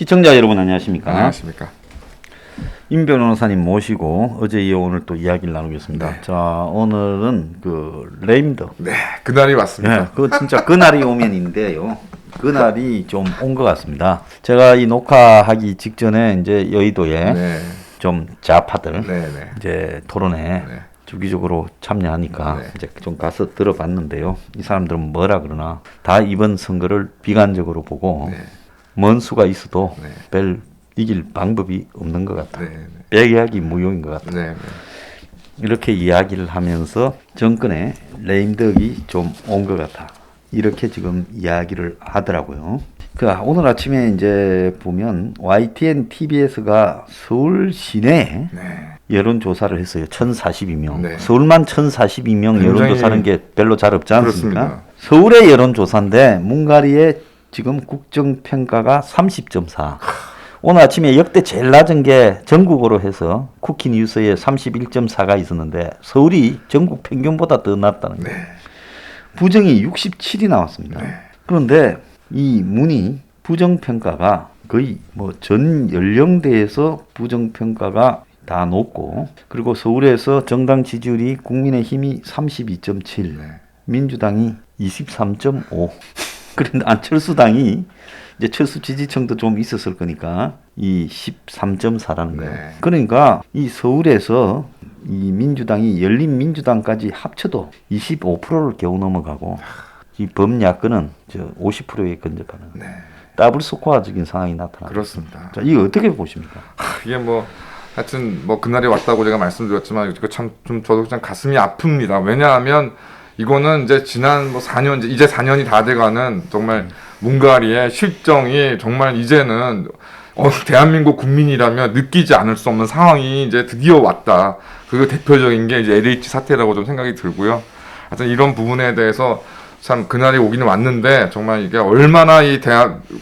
시청자 여러분 안녕하십니까? 안녕하십니까? 임 변호사님 모시고 어제 이어 오늘 또 이야기를 나누겠습니다. 네. 자, 오늘은 그 레임드. 네, 그날이 왔습니다. 네, 그 진짜 그날이 오면인데요. 그날이 좀 온 것 같습니다. 제가 이 녹화하기 직전에 이제 여의도에 네, 좀 좌파들 네, 네. 이제 토론에 네. 주기적으로 참여하니까 네. 이제 좀 가서 들어봤는데요. 이 사람들은 뭐라 그러나 다 이번 선거를 비관적으로 보고 네. 먼 수가 있어도 네. 별 이길 방법이 없는 것 같다. 네, 배계하기 무용인 것 같다. 네, 네. 이렇게 이야기를 하면서 정권에 레임덕이 좀 온 것 같아. 이렇게 지금 이야기를 하더라고요. 오늘 아침에 이제 보면 YTN TBS가 서울 시내에 네. 여론조사를 했어요. 1042명. 네. 서울만 1042명 굉장히 여론조사는 게 별로 잘 없지 않습니까? 그렇습니다. 서울의 여론조사인데 문가리의 지금 국정평가가 30.4. 오늘 아침에 역대 제일 낮은 게 전국으로 해서 쿠키뉴스에 31.4가 있었는데 서울이 전국 평균보다 더 낮다는 거예요. 네. 부정이 67이 나왔습니다. 네. 그런데 이 문희 부정평가가 거의 뭐 전 연령대에서 부정평가가 다 높고, 그리고 서울에서 정당 지지율이 국민의힘이 32.7, 네. 민주당이 23.5. 그런데 안철수당이 이제 철수 지지층도 좀 있었을 거니까 이 13.4라는 거예요. 네. 그러니까 이 서울에서 이 민주당이 열린민주당까지 합쳐도 25%를 겨우 넘어가고 이 범야권은 저 50%에 근접하는 네. 더블 스코어적인 상황이 나타납니다. 그렇습니다. 자, 이거 어떻게 보십니까? 이게 뭐 하여튼 뭐 그날이 왔다고 제가 말씀드렸지만 이거 참 좀 저도 그냥 가슴이 아픕니다. 왜냐하면 이거는 이제 지난 뭐 4년 이제 4년이 다 돼가는 정말 문가리의 실정이 정말 이제는 대한민국 국민이라면 느끼지 않을 수 없는 상황이 이제 드디어 왔다. 그 대표적인 게 이제 LH 사태라고 좀 생각이 들고요. 하여튼 이런 부분에 대해서 참 그날이 오기는 왔는데 정말 이게 얼마나 이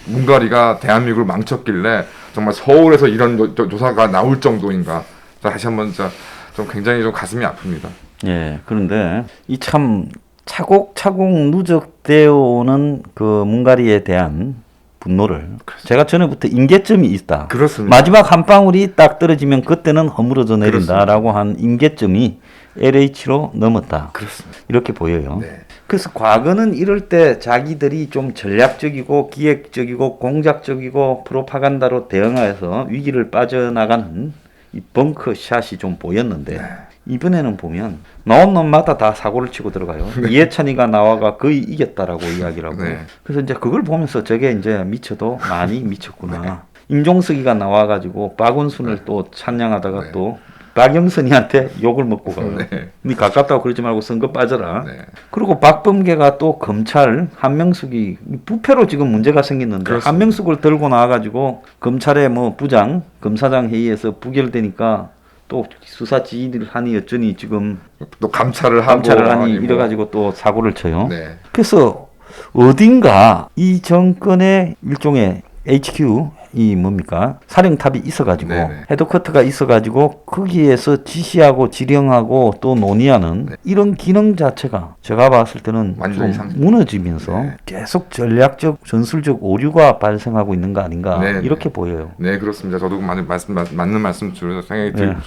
문가리가 대한민국을 망쳤길래 정말 서울에서 이런 조사가 나올 정도인가. 다시 한번 좀 굉장히 좀 가슴이 아픕니다. 예, 그런데 이 참 차곡차곡 누적되어 오는 그 문가리에 대한 분노를 제가 전에부터 임계점이 있다. 그렇습니다. 마지막 한 방울이 딱 떨어지면 그때는 허물어져 내린다라고 한 임계점이 LH로 넘었다. 그렇습니다. 이렇게 보여요. 네. 그래서 과거는 이럴 때 자기들이 좀 전략적이고 기획적이고 공작적이고 프로파간다로 대응해서 위기를 빠져나가는 이 벙커샷이 좀 보였는데 네. 이번에는 보면 나온 놈마다 다 사고를 치고 들어가요. 이해찬이가 나와가 거의 이겼다라고 이야기를 하고. 네. 그래서 이제 그걸 보면서 저게 이제 미쳐도 많이 미쳤구나. 임종석이가 나와가지고 박원순을 또 찬양하다가 네. 또 박영선이한테 욕을 먹고 가고. 네. 니 가깝다고 그러지 말고 선거 빠져라. 네. 그리고 박범계가 또 검찰 한명숙이 부패로 지금 문제가 생겼는데 그렇습니다. 한명숙을 들고 나와가지고 검찰의 뭐 부장 검사장 회의에서 부결되니까 또 수사 지휘를 하니 어쩌니 지금 또 감찰을 하고 하니 뭐. 이래가지고 또 사고를 쳐요. 네. 그래서 어딘가 이 정권의 일종의 HQ 이 뭡니까 사령탑이 있어가지고 네네. 헤드쿼터가 있어가지고 거기에서 지시하고 지령하고 또 논의하는 네. 이런 기능 자체가 제가 봤을 때는 완전히 좀 무너지면서 네. 계속 전략적 전술적 오류가 발생하고 있는 거 아닌가 네네. 이렇게 보여요. 네, 그렇습니다. 저도 맞는 말씀 생각이 네.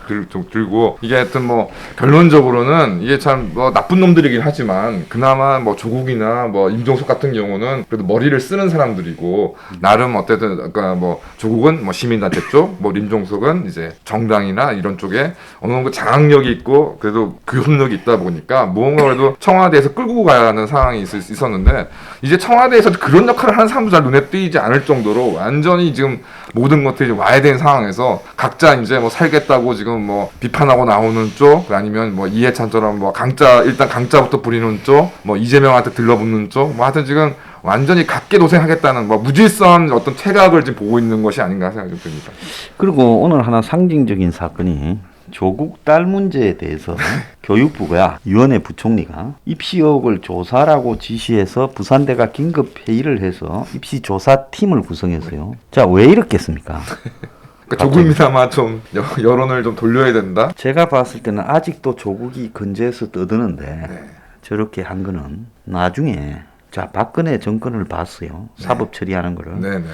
들고 이게 하여튼 뭐 결론적으로는 이게 참 뭐 나쁜 놈들이긴 하지만 그나마 뭐 조국이나 뭐 임종석 같은 경우는 그래도 머리를 쓰는 사람들이고 나름 어쨌든 그러니까 뭐 조국은 뭐 시민단체 쪽, 뭐 임종석은 이제 정당이나 이런 쪽에 어느 정도 장악력이 있고 그래도 교섭력이 있다 보니까 무언가 그래도 청와대에서 끌고 가는 상황이 있었는데 이제 청와대에서 그런 역할을 하는 사람도 잘 눈에 띄지 않을 정도로 완전히 지금 모든 것들이 와야 되는 상황에서 각자 이제 뭐 살겠다고 지금 뭐 비판하고 나오는 쪽 아니면 뭐 이해찬처럼 뭐 일단 강자부터 부리는 쪽 뭐 이재명한테 들러붙는 쪽 뭐 하여튼 지금 완전히 각계도생하겠다는 뭐 무질서한 어떤 체각을 지금 보고 있는 것이 아닌가 생각이 듭니다. 그리고 오늘 하나 상징적인 사건이 조국 딸 문제에 대해서 교육부가 유은혜 부총리가 입시 의혹을 조사라고 지시해서 부산대가 긴급 회의를 해서 입시 조사팀을 구성했어요. 자, 왜 이렇겠습니까? 그러니까 조금이나마 좀 여론을 좀 돌려야 된다. 제가 봤을 때는 아직도 조국이 근제에서 떠드는데 네. 저렇게 한 거는 나중에 자 박근혜 정권을 봤어요. 사법 처리하는 거를. 네네.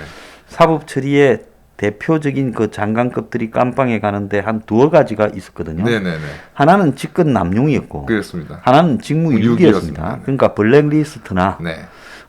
사법 처리에 대표적인 그 장관급들이 깜빵에 가는데 한 두어 가지가 있었거든요. 네네네. 하나는 직권 남용이었고, 그렇습니다. 하나는 직무유기였습니다. 유기였습니다. 그러니까 블랙리스트나 네.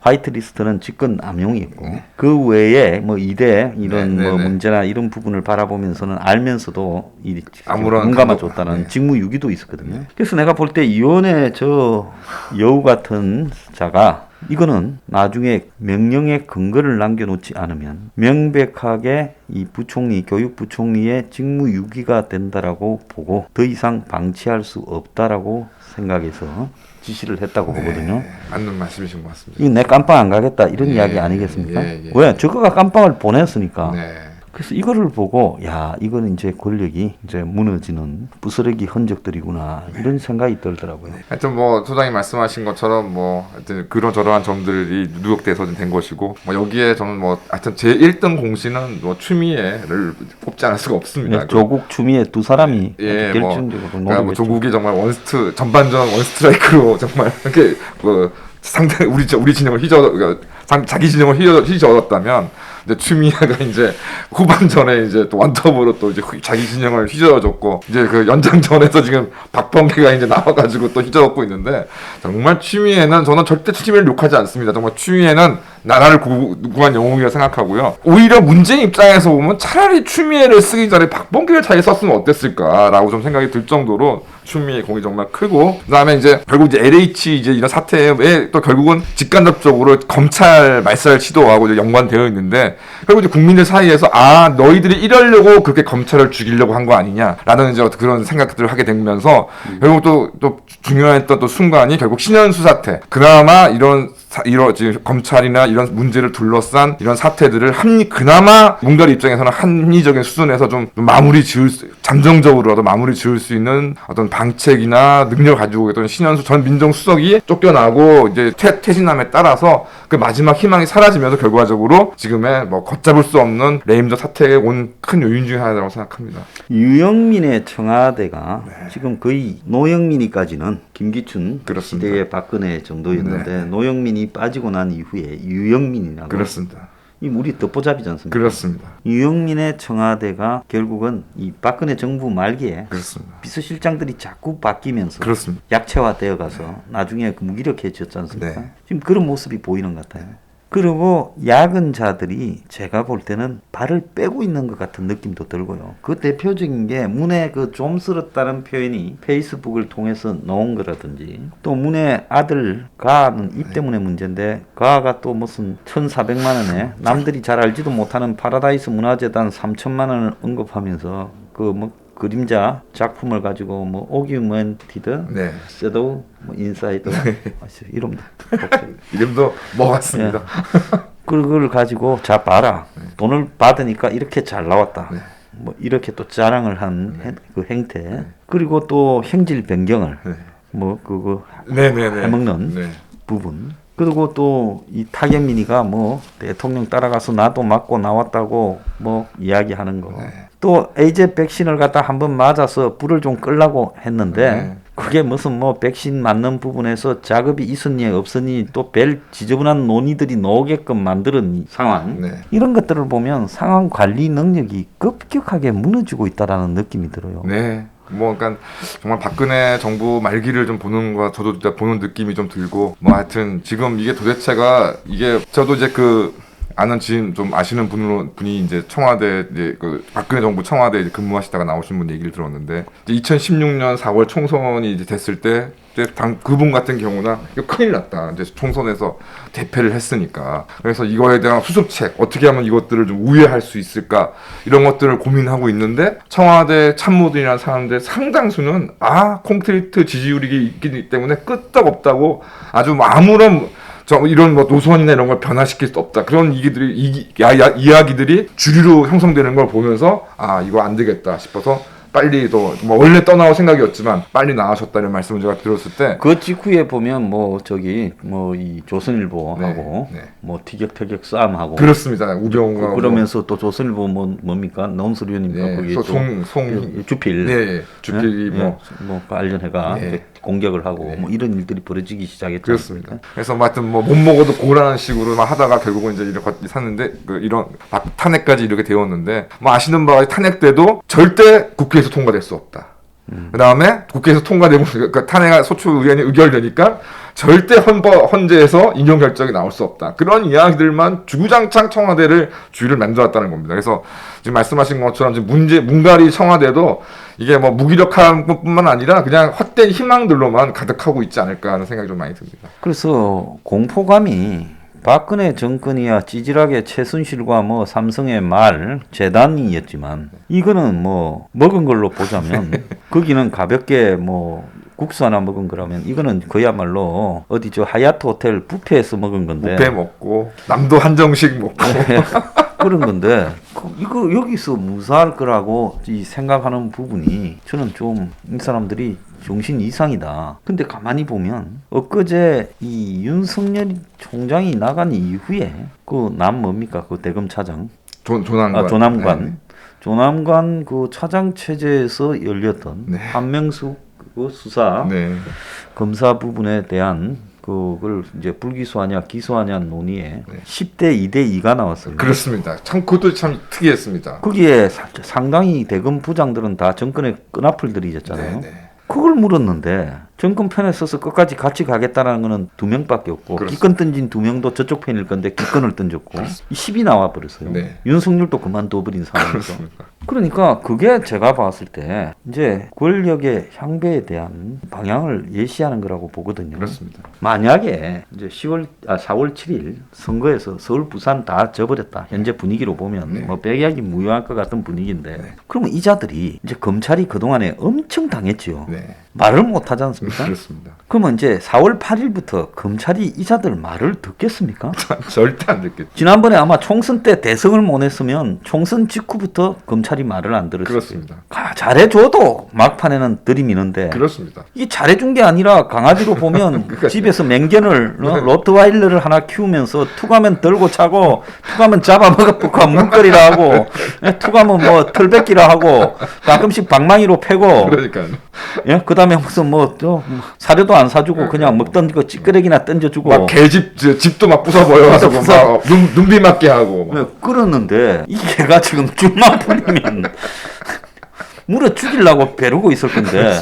화이트리스트는 직권 남용이었고, 그 외에 뭐 이대 이런 네, 뭐 네, 네. 문제나 이런 부분을 바라보면서는 알면서도 이 아무런 눈 감독- 감아줬다는 네. 직무유기도 있었거든요. 그래서 내가 볼 때 이혼의 저 여우 같은 자가 이거는 나중에 명령의 근거를 남겨놓지 않으면 명백하게 이 부총리, 교육부총리의 직무유기가 된다라고 보고 더 이상 방치할 수 없다라고 생각해서 지시를 했다고 보거든요. 맞는 말씀이신 것 같습니다. 이거 내 깜빵 안 가겠다 이런 예, 이야기 아니겠습니까? 예. 왜? 저거가 깜빵을 보냈으니까. 네. 그래서 이거를 보고 야 이거는 이제 권력이 이제 무너지는 부스러기 흔적들이구나 이런 생각이 들더라고요. 하여튼 뭐 소장님 말씀하신 것처럼 뭐 하여튼 그런 저러한 점들이 누적돼서 된 것이고 뭐 여기에 저는 뭐 하여튼 제 1등 공신은 뭐 추미애를 꼽지 않을 수가 없습니다. 조국 추미애 두 사람이 예, 결정적으로 그러니까 뭐 노리겠죠. 조국이 정말 전반전 원스트라이크로 정말 이렇게 뭐 상대 우리 진영을 그러니까 자기 진영을 휘저었다면 이제 추미애가 이제 후반전에 이제 또 원톱으로 또 이제 자기 진영을 휘저어줬고 이제 그 연장전에서 지금 박범계가 이제 나와가지고 또 휘저었고 있는데 정말 추미애는 저는 절대 추미애를 욕하지 않습니다. 정말 추미애는 나라를 구한 영웅이라 생각하고요. 오히려 문재인 입장에서 보면 차라리 추미애를 쓰기 전에 박범계를 잘 썼으면 어땠을까라고 좀 생각이 들 정도로 추미애 공이 정말 크고 그다음에 이제 결국 이제 LH 이제 이런 사태에 또 결국은 직간접적으로 검찰 말살 시도하고 이제 연관되어 있는데 결국 이제 국민들 사이에서 아 너희들이 이러려고 그렇게 검찰을 죽이려고 한 거 아니냐라는 이제 그런 생각들을 하게 되면서 결국 또 중요했던 또 순간이 결국 신현수 사태 그나마 이런 지금 검찰이나 이런 문제를 둘러싼 이런 사태들을 그나마 문결 입장에서는 합리적인 수준에서 좀 잠정적으로라도 마무리 지을 수 있는 어떤 방책이나 능력을 가지고 있던 신현수 전 민정수석이 쫓겨나고 이제 퇴진함에 따라서 그 마지막 희망이 사라지면서 결과적으로 지금의 뭐 걷잡을 수 없는 레임덕 사태에 온 큰 요인 중에 하나라고 생각합니다. 유영민의 청와대가 지금 거의 노영민이까지는 김기춘 그렇습니다. 시대의 박근혜 정도였는데 노영민이 빠지고 난 이후에 유영민이라고 그렇습니다. 이 우리 덮보잡이지 않습니까? 그렇습니다. 유영민의 청와대가 결국은 이 박근혜 정부 말기에 그렇습니다. 비서실장들이 자꾸 바뀌면서 그렇습니다. 약체화되어 가서 나중에 무기력해졌지 않습니까? 네. 지금 그런 모습이 보이는 것 같아요. 그리고 야근자들이 제가 볼 때는 발을 빼고 있는 것 같은 느낌도 들고요. 그 대표적인 게 문의 그 좀스럽다는 표현이 페이스북을 통해서 나온 거라든지 또 문의 아들 가는 입 때문에 문제인데 가가 또 무슨 1,400만 원에 남들이 잘 알지도 못하는 파라다이스 문화재단 3천만 원을 언급하면서 그 뭐 그림자 작품을 가지고 뭐 오규먼티드, 네. 섀도우, 뭐 인사이드 이름도 이름도 뭐 같습니다. 그걸 가지고 자 봐라 돈을 받으니까 이렇게 잘 나왔다. 뭐 이렇게 또 자랑을 한 그 행태 그리고 또 행질 변경을 뭐 그거 네네네. 해먹는 부분 그리고 또 이 타겟민이가 뭐 대통령 따라가서 나도 맞고 나왔다고 뭐 이야기하는 거. 또 에이제 백신을 갖다 한번 맞아서 불을 좀 끌라고 했는데 그게 무슨 뭐 백신 맞는 부분에서 작업이 있었니 없었니 또 별 지저분한 논의들이 나오게끔 만드는 상황 이런 것들을 보면 상황 관리 능력이 급격하게 무너지고 있다라는 느낌이 들어요. 네. 뭐 그러니까 정말 박근혜 정부 말기를 좀 보는 거 저도 진짜 보는 느낌이 좀 들고 뭐 하여튼 지금 이게 도대체가 이게 저도 이제 그 아는 지인 좀 아시는 분이 이제 청와대 이제 그 박근혜 정부 청와대 이제 근무하시다가 나오신 분 얘기를 들었는데 이제 2016년 4월 총선이 이제 됐을 때 그분 같은 경우나 이거 큰일 났다. 이제 총선에서 대패를 했으니까. 그래서 이거에 대한 수습책, 어떻게 하면 이것들을 좀 우회할 수 있을까, 이런 것들을 고민하고 있는데, 청와대 참모들이라는 사람들 상당수는, 콘크리트 지지율이 있기 때문에 끄떡없다고 아주 아무런 이런 뭐 노선이나 이런 걸 변화시킬 수 없다. 그런 이야기들이 주류로 형성되는 걸 보면서, 이거 안 되겠다 싶어서, 빨리 뭐 원래 떠나올 생각이었지만 빨리 나가셨다는 말씀을 제가 들었을 때 그 직후에 보면 뭐 저기 뭐 이 조선일보하고 뭐 티격태격 싸움하고 그렇습니다. 우병우가 그러면서 또 조선일보 뭡니까 논술위원님과 거기 송 주필 주필이 뭐 관련해가 공격을 하고 뭐 이런 일들이 벌어지기 시작했죠. 그렇습니다. 그래서 뭐 하여튼 뭐 못 먹어도 고라는 식으로 막 하다가 결국은 이제 이렇게 샀는데 이런 막 탄핵까지 이렇게 되었는데 뭐 아시는 바와 같이 탄핵 때도 절대 국회에서 통과될 수 없다. 그다음에 국회에서 통과되고 그러니까 탄핵 소추 의안이 의결되니까 절대 헌재에서 인용 결정이 나올 수 없다. 그런 이야기들만 주구장창 청와대를 주의를 만들었다는 겁니다. 그래서 지금 말씀하신 것처럼 지금 문갈이 청와대도 이게 뭐 무기력한 것뿐만 아니라 그냥 헛된 희망들로만 가득하고 있지 않을까 하는 생각이 좀 많이 듭니다. 그래서 공포감이 박근혜 정권이야 찌질하게 최순실과 뭐 삼성의 말 재단이었지만 이거는 뭐 먹은 걸로 보자면 거기는 가볍게 뭐 국수 하나 먹은 거라면 이거는 그야말로 어디 저 하얏트 호텔 뷔페에서 먹은 건데 뷔페 먹고 남도 한정식 먹고 그런 건데 이거 여기서 무사할 거라고 이 생각하는 부분이 저는 좀 이 사람들이 정신 이상이다. 근데 가만히 보면 엊그제 이 윤석열 총장이 나간 이후에 그 남 뭡니까 그 대검 차장 조남관 조남관 네. 조남관 그 차장 체제에서 열렸던 네. 한명숙 그 수사 네. 검사 부분에 대한 그걸 이제 불기소하냐 기소하냐 논의에 10대 2대 2가 나왔어요. 그렇습니다. 참 그것도 참 특이했습니다. 거기에 상당히 대검 부장들은 다 정권의 끈앞을들이었잖아요. 네. 그걸 물었는데 정권 편에 서서 끝까지 같이 가겠다라는 거는 2명밖에 없고 그렇습니다. 기권 던진 2명도 저쪽 편일 건데 기권을 던졌고 이 10이 나와 버렸어요. 네. 윤석열도 그만둬 버린 상황에서. 그렇습니다. 그러니까 그게 제가 봤을 때 이제 권력의 향배에 대한 방향을 예시하는 거라고 보거든요. 그렇습니다. 만약에 이제 4월 7일 선거에서 서울, 부산 다 져버렸다. 현재 분위기로 보면 네. 뭐 빼기하기 무효할 것 같은 분위기인데 그러면 이 자들이 이제 검찰이 그동안에 엄청 당했지요. 네. 말을 못 하지 않습니까? 그렇습니다. 그러면 이제 4월 8일부터 검찰이 이 자들 말을 듣겠습니까? 절대 안 듣겠죠. 지난번에 아마 총선 때 대성을 못 했으면 총선 직후부터 검찰이 말을 안 들었어요. 그렇습니다. 잘해줘도 막판에는 들이미는데 그렇습니다. 이게 잘해준 게 아니라 강아지로 보면 집에서 맹견을 로트와일러를 하나 키우면서 투가면 들고 차고 투가면 잡아먹어 문거리라 하고 투가면 뭐 털뱉기라 하고 가끔씩 방망이로 패고 그러니까요. 예? 그다음에 무슨 뭐 사료도 안 사주고 그냥 먹던 거 찌끄레기나 던져주고 막 개집 집도 막 부숴 버려가지고 막 눈비 맞게 하고. 예, 그러는데 이 개가 지금 줄만 풀리면 물어 죽이려고 벼르고 있을 건데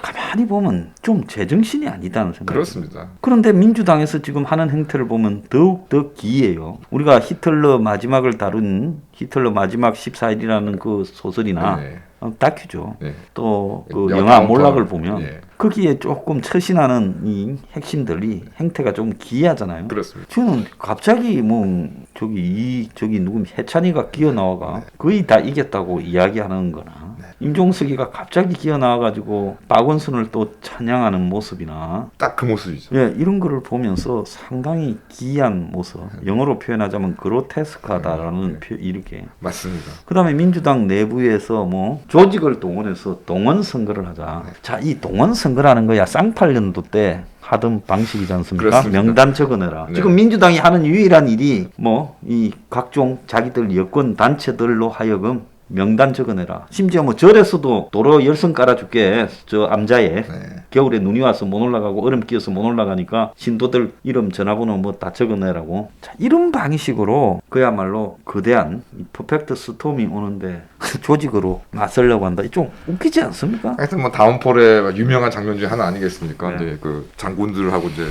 가만히 보면 좀 제정신이 아니다는 생각이 그렇습니다. 그런데 민주당에서 지금 하는 행태를 보면 더욱 더 기이해요. 우리가 히틀러 마지막을 다룬 히틀러 마지막 14일이라는 그 소설이나 네. 다큐죠. 네. 또 그 영화 영화 다운타운. 몰락을 보면 예. 거기에 조금 처신하는 이 핵심들이 행태가 좀 기이하잖아요. 그렇습니다. 저는 갑자기 뭐 저기 누구 해찬이가 기어 나와가 거의 다 이겼다고 이야기하는 거나 임종석이가 갑자기 기어 나와가지고 박원순을 또 찬양하는 모습이나 딱 그 모습이죠. 예, 이런 거를 보면서 상당히 기이한 모습 영어로 표현하자면 그로테스크하다라는 이렇게 맞습니다. 그다음에 민주당 내부에서 뭐 조직을 동원해서 동원 선거를 하자. 자, 이 동원 선거라는 거야 쌍팔년도 때 하던 방식이지 않습니까? 그렇습니다. 명단 적어내라. 네. 지금 민주당이 하는 유일한 일이 뭐 이 각종 자기들 여권 단체들로 하여금 명단 적어내라. 심지어 뭐 절에서도 도로 열선 깔아줄게. 저 암자에 네. 겨울에 눈이 와서 못 올라가고 얼음 끼어서 못 올라가니까 신도들 이름 전화번호 뭐 다 적어내라고. 자, 이런 방식으로 그야말로 거대한 이 퍼펙트 스톰이 오는데 조직으로 맞서려고 한다. 좀 웃기지 않습니까? 하여튼 뭐 다운폴의 유명한 장면 중에 하나 아니겠습니까? 네. 이제 그 장군들하고 이제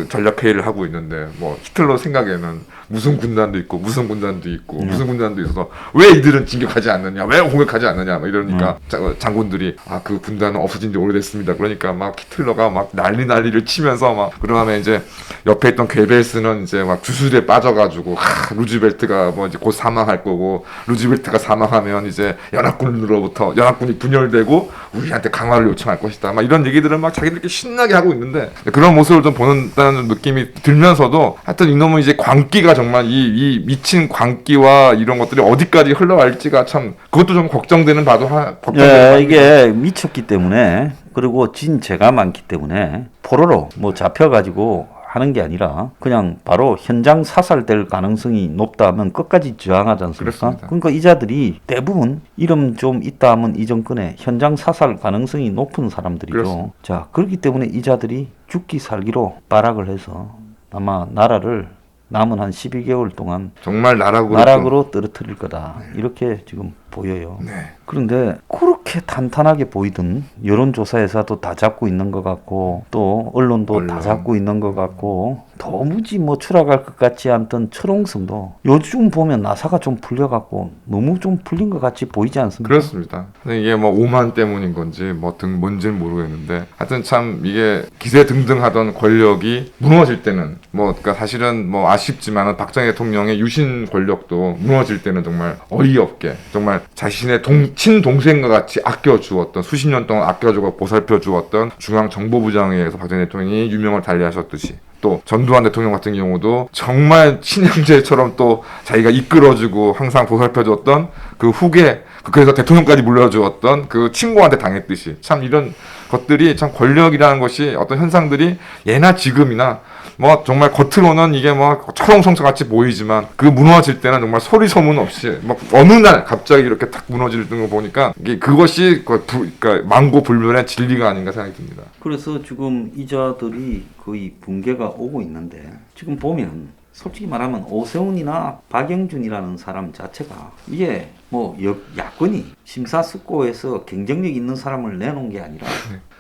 전략 회의를 하고 있는데 뭐 히틀러 생각에는 무슨 군단도 있고 무슨 군단도 있고 무슨 군단도 있어서 왜 이들은 진격하지 않느냐, 왜 공격하지 않느냐, 막 이러니까 장군들이 그 군단은 없어진 지 오래됐습니다. 그러니까 막 히틀러가 막 난리를 치면서 막 그러면 이제 옆에 있던 괴벨스는 이제 막 주술에 빠져가지고 루즈벨트가 뭐 이제 곧 사망할 거고 루즈벨트가 사망하면 이제 연합군이 분열되고 우리한테 강화를 요청할 것이다. 막 이런 얘기들을 막 자기들끼리 신나게 하고 있는데 그런 모습을 좀 보는다는 느낌이 들면서도 하여튼 이놈은 이제 광기가 정말 이 미친 광기와 이런 것들이 어디까지 흘러갈지가 참 그것도 좀 걱정되는 바도 걱정되는 이게 미쳤기 때문에 그리고 진 죄가 많기 때문에 포로로 뭐 잡혀가지고 하는 게 아니라 그냥 바로 현장 사살될 가능성이 높다 하면 끝까지 저항하지 않습니까? 그렇습니다. 그러니까 이자들이 대부분 이름 좀 있다 하면 이 정권에 현장 사살 가능성이 높은 사람들이죠. 그렇습니다. 자, 그렇기 때문에 이자들이 죽기 살기로 발악을 해서 아마 나라를 남은 한 12개월 동안 정말 나락으로 떨어뜨릴 거다. 이렇게 지금 보여요. 네. 그런데 그렇게 탄탄하게 보이던 여론조사에서도 다 잡고 있는 것 같고 또 언론도 다 잡고 있는 것 같고 도무지 뭐 추락할 것 같지 않던 철옹성도 요즘 보면 나사가 좀 풀려갖고 너무 좀 풀린 것 같이 보이지 않습니까? 그렇습니다. 근데 이게 뭐 오만 때문인 건지 뭐 등 뭔지는 모르겠는데 하여튼 참 이게 기세등등하던 권력이 무너질 때는 뭐 그러니까 사실은 뭐 아쉽지만은 박정희 대통령의 유신 권력도 무너질 때는 정말 어이없게 정말 자신의 친동생과 같이 아껴주었던 수십 년 동안 아껴주고 보살펴주었던 중앙정보부장에 의해서 박정희 대통령이 유명을 달리하셨듯이 또 전두환 대통령 같은 경우도 정말 친형제처럼 또 자기가 이끌어주고 항상 보살펴줬던 그 후계 그래서 대통령까지 물려주었던 그 친구한테 당했듯이 참 이런 것들이 참 권력이라는 것이 어떤 현상들이 예나 지금이나 뭐 정말 겉으로는 이게 뭐 철옹성처같이 보이지만 그 무너질 때는 정말 소리 소문 없이 막 어느 날 갑자기 이렇게 탁 무너지는 거 보니까 이게 그것이 그러니까 망고불변의 진리가 아닌가 생각이 듭니다. 그래서 지금 이자들이 거의 붕괴가 오고 있는데 지금 보면 솔직히 말하면 오세훈이나 박영준이라는 사람 자체가 이게 뭐 야권이 심사숙고해서 경쟁력 있는 사람을 내놓은 게 아니라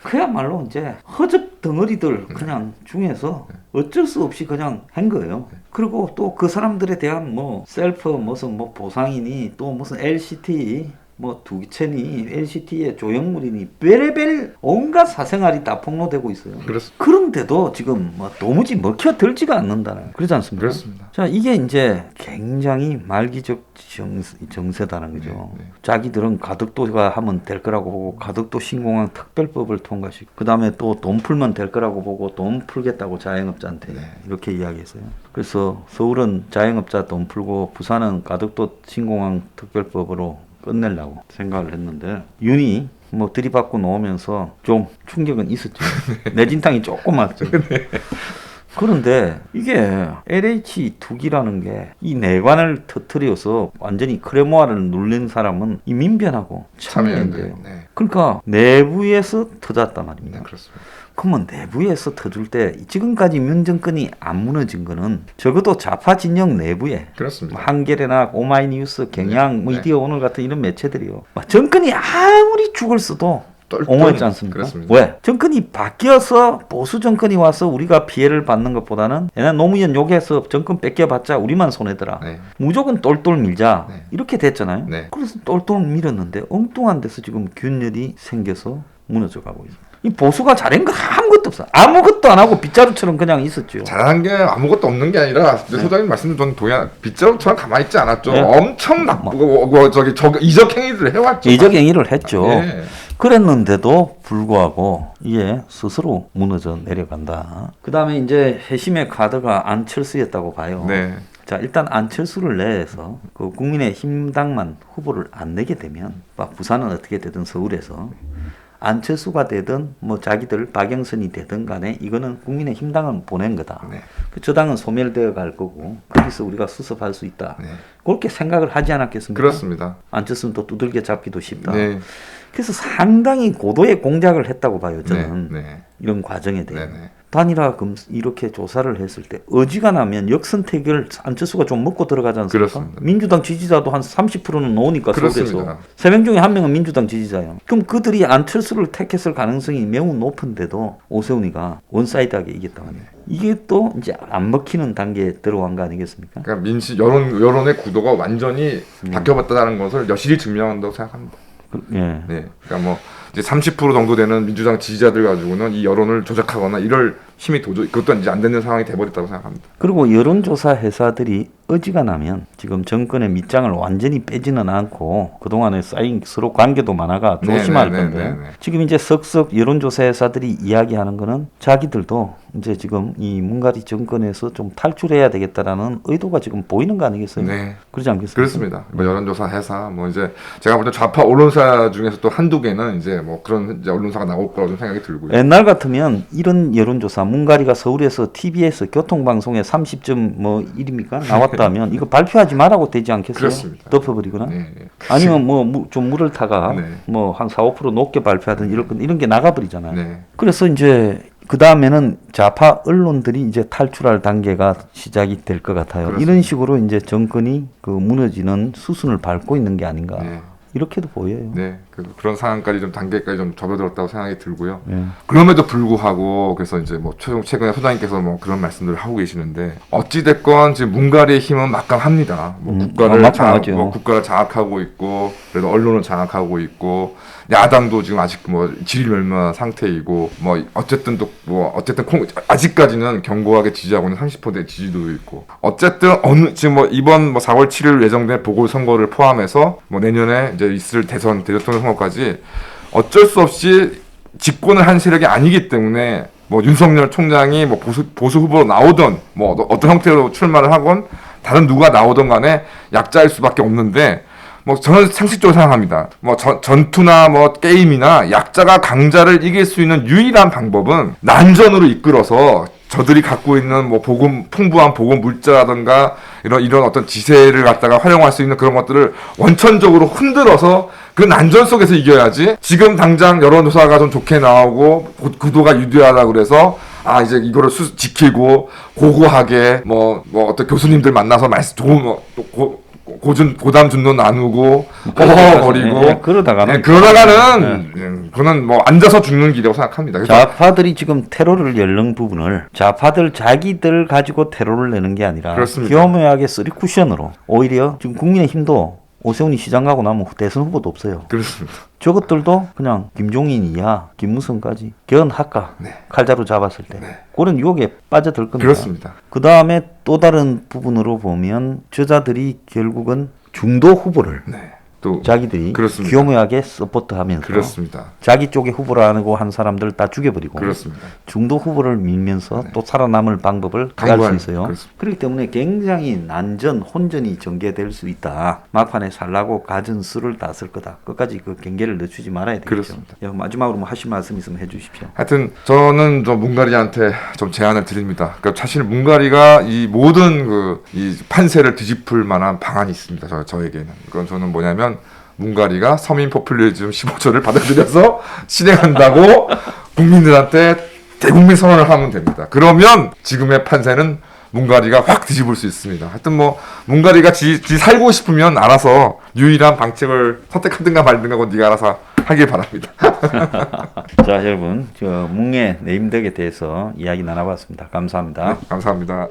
그야말로 이제 허접 덩어리들 그냥 중에서 어쩔 수 없이 그냥 한 거예요. 그리고 또 그 사람들에 대한 뭐 셀프 무슨 뭐 보상이니 또 무슨 LCT 뭐 두기천이 LCT의 조형물이니 별의별 온갖 사생활이 다 폭로되고 있어요. 그렇습니다. 그런데도 지금 뭐 도무지 먹혀들지가 않는다는 그러지 않습니까? 그렇습니다. 자, 이게 이제 굉장히 말기적 정세다는 거죠. 네. 자기들은 가덕도가 하면 될 거라고 보고 가덕도 신공항 특별법을 통과시키고 그 다음에 또 돈 풀면 될 거라고 보고 돈 풀겠다고 자영업자한테 이렇게 이야기했어요. 그래서 서울은 자영업자 돈 풀고 부산은 가덕도 신공항 특별법으로 끝내려고 생각을 했는데 윤이 뭐 들이받고 나오면서 좀 충격은 있었죠. 내진탕이 조금 왔죠. 그런데 이게 LH2기라는 게 이 내관을 터뜨려서 완전히 크레모아를 눌린 사람은 이 민변하고 참여연대예요. 네. 그러니까 내부에서 터졌단 말입니다. 네, 그렇습니다. 그러면 내부에서 터질 때 지금까지 문정권이 안 무너진 거는 적어도 좌파 진영 내부에 그렇습니다. 한겨레나 오마이뉴스, 경향, 네. 미디어 오늘 같은 이런 매체들이요. 정권이 아무리 죽을 수도 옹호했지 않습니까? 그렇습니다. 왜? 정권이 바뀌어서 보수 정권이 와서 우리가 피해를 받는 것보다는 얘네 노무현 욕해서 정권 뺏겨봤자 우리만 손해더라. 네. 무조건 똘똘 밀자. 네. 이렇게 됐잖아요. 네. 그래서 똘똘 밀었는데 엉뚱한 데서 지금 균열이 생겨서 무너져 가고 있어요. 이 보수가 잘한 거 아무것도 없어. 아무것도 안 하고 빗자루처럼 그냥 있었죠. 잘한 게 아무것도 없는 게 아니라 소장님 말씀도 저는 동의한 빗자루처럼 가만히 있지 않았죠. 네. 엄청 나쁘고 저기 이적 행위들을 해왔죠. 이적 행위를 했죠. 네. 그랬는데도 불구하고 이게 스스로 무너져 내려간다. 그 다음에 이제 회심의 카드가 안철수였다고 봐요. 네. 자, 일단 안철수를 내서 그 국민의힘당만 후보를 안 내게 되면 막 부산은 어떻게 되든 서울에서 안철수가 되든 뭐 자기들 박영선이 되든 간에 이거는 국민의힘당은 보낸 거다. 네. 저 당은 소멸되어 갈 거고 거기서 우리가 수습할 수 있다. 네. 그렇게 생각을 하지 않았겠습니까? 그렇습니다. 안철수는 또 두들겨 잡기도 쉽다. 네. 그래서 상당히 고도의 공작을 했다고 봐요. 저는 네. 이런 과정에 대해. 네. 네. 단일화 이렇게 조사를 했을 때 어지간하면 역선택을 안철수가 좀 먹고 들어가지 않습니까? 그렇습니다. 민주당 지지자도 한 30%는 나오니까 그렇습니다. 서울에서 3명 중에 1명은 민주당 지지자예요. 그럼 그들이 안철수를 택했을 가능성이 매우 높은데도 오세훈이가 원사이드하게 이겼다 말이에요. 이게 또 이제 안 먹히는 단계에 들어간 거 아니겠습니까? 그러니까 여론의 구도가 완전히 바뀌어봤다는 것을 여실히 증명한다고 생각합니다. 예. 네. 그러니까 뭐 이제 30% 정도 되는 민주당 지지자들 가지고는 이 여론을 조작하거나 이럴 힘이 도저히 그것도 이제 안 되는 상황이 돼버렸다고 생각합니다. 그리고 여론조사 회사들이 어지간하면 지금 정권의 밑장을 완전히 빼지는 않고 그동안에 쌓인 서로 관계도 많아가 조심할 건데 지금 이제 썩썩 여론조사 회사들이 이야기하는 거는 자기들도 이제 지금 이 문가리 정권에서 좀 탈출해야 되겠다라는 의도가 지금 보이는 거 아니겠어요? 네. 그러지 않겠습니까? 그렇습니다. 뭐 여론조사 회사 뭐 이제 제가 볼 때 좌파 언론사 중에서 또 한두 개는 이제 뭐 그런 이제 언론사가 나올 거라고 좀 생각이 들고요. 옛날 같으면 이런 여론조사 문가리가 서울에서 TBS 교통방송에 30.1입니까? 나왔다면 이거 발표하지 말라고 되지 않겠어요? 그렇습니다. 덮어버리거나? 네. 아니면 뭐 좀 물을 타가 네. 뭐 한 4~5% 높게 발표하든 이런 게 나가버리잖아요. 네. 그래서 이제 그 다음에는 좌파 언론들이 이제 탈출할 단계가 시작이 될 것 같아요. 그렇습니다. 이런 식으로 이제 정권이 그 무너지는 수순을 밟고 있는 게 아닌가. 네. 이렇게도 보여요. 네, 그런 상황까지 좀 단계까지 좀 접어들었다고 생각이 들고요. 예. 그럼에도 불구하고 그래서 이제 뭐 최근에 소장님께서 뭐 그런 말씀들을 하고 계시는데 어찌 됐건 지금 문가리의 힘은 막강합니다. 뭐 막강하죠. 국가를 장악하고 있고 그래도 언론을 장악하고 있고 야당도 지금 아직 뭐 질멸망한 상태이고 뭐 어쨌든 아직까지는 견고하게 지지하고 있는 30%의 지지도 있고 어쨌든 지금 뭐 이번 뭐 4월 7일 예정된 보궐선거를 포함해서 뭐 내년에 이제 있을 대통령 선거까지 어쩔 수 없이 집권을 한 세력이 아니기 때문에 뭐 윤석열 총장이 뭐 보수 후보로 나오던 뭐 어떤 형태로 출마를 하건 다른 누가 나오던 간에 약자일 수밖에 없는데 뭐 저는 상식적으로 생각합니다. 뭐 전투나 뭐 게임이나 약자가 강자를 이길 수 있는 유일한 방법은 난전으로 이끌어서 저들이 갖고 있는 뭐 풍부한 보건 물자라든가 이런 어떤 지세를 갖다가 활용할 수 있는 그런 것들을 원천적으로 흔들어서 그 난전 속에서 이겨야지. 지금 당장 여론조사가 좀 좋게 나오고 구도가 유리하다 그래서 이제 이거를 지키고 고고하게 뭐 어떤 교수님들 만나서 좋은 고담 준도 나누고 허허거리고 그러다가는 그거는 뭐 앉아서 죽는 길이라고 생각합니다. 그래서 좌파들이 지금 테러를 열는 부분을 좌파들 자기들 가지고 테러를 내는 게 아니라 그렇습니다. 교묘하게 쓰리 쿠션으로 오히려 지금 국민의힘도 오세훈이 시장 가고 나면 대선 후보도 없어요. 그렇습니다. 저것들도 그냥 김종인 이하 김무성까지 견학과 칼자루 잡았을 때 그런 유혹에 빠져들 겁니다. 그렇습니다. 그 다음에 또 다른 부분으로 보면 저자들이 결국은 중도 후보를 또 자기들이 그렇습니다. 교묘하게 서포트하면서 그렇습니다. 자기 쪽에 후보라고 한 사람들 다 죽여버리고 그렇습니다. 중도 후보를 밀면서 또 살아남을 방법을 갈 수 있어요. 그렇습니다. 그렇기 때문에 굉장히 난전, 혼전이 전개될 수 있다. 막판에 살라고 가진 수를 다 쓸 거다. 끝까지 그 경계를 늦추지 말아야 되겠죠. 그렇습니다. 마지막으로 뭐 하실 말씀 있으면 해주십시오. 하여튼 저는 좀 문가리한테 좀 제안을 드립니다. 그러니까 사실 문가리가 이 모든 이 판세를 뒤집을 만한 방안이 있습니다. 저에게는. 그건 저는 뭐냐면 문가리가 서민 포퓰리즘 15조를 받아들여서 실행한다고 국민들한테 대국민 선언을 하면 됩니다. 그러면 지금의 판세는 문가리가 확 뒤집을 수 있습니다. 하여튼 뭐 문가리가 지 살고 싶으면 알아서 유일한 방책을 선택하든가 말든가 그건 네가 알아서 하길 바랍니다. 자, 여러분, 저 뭉의 네임덕에 대해서 이야기 나눠봤습니다. 감사합니다. 감사합니다.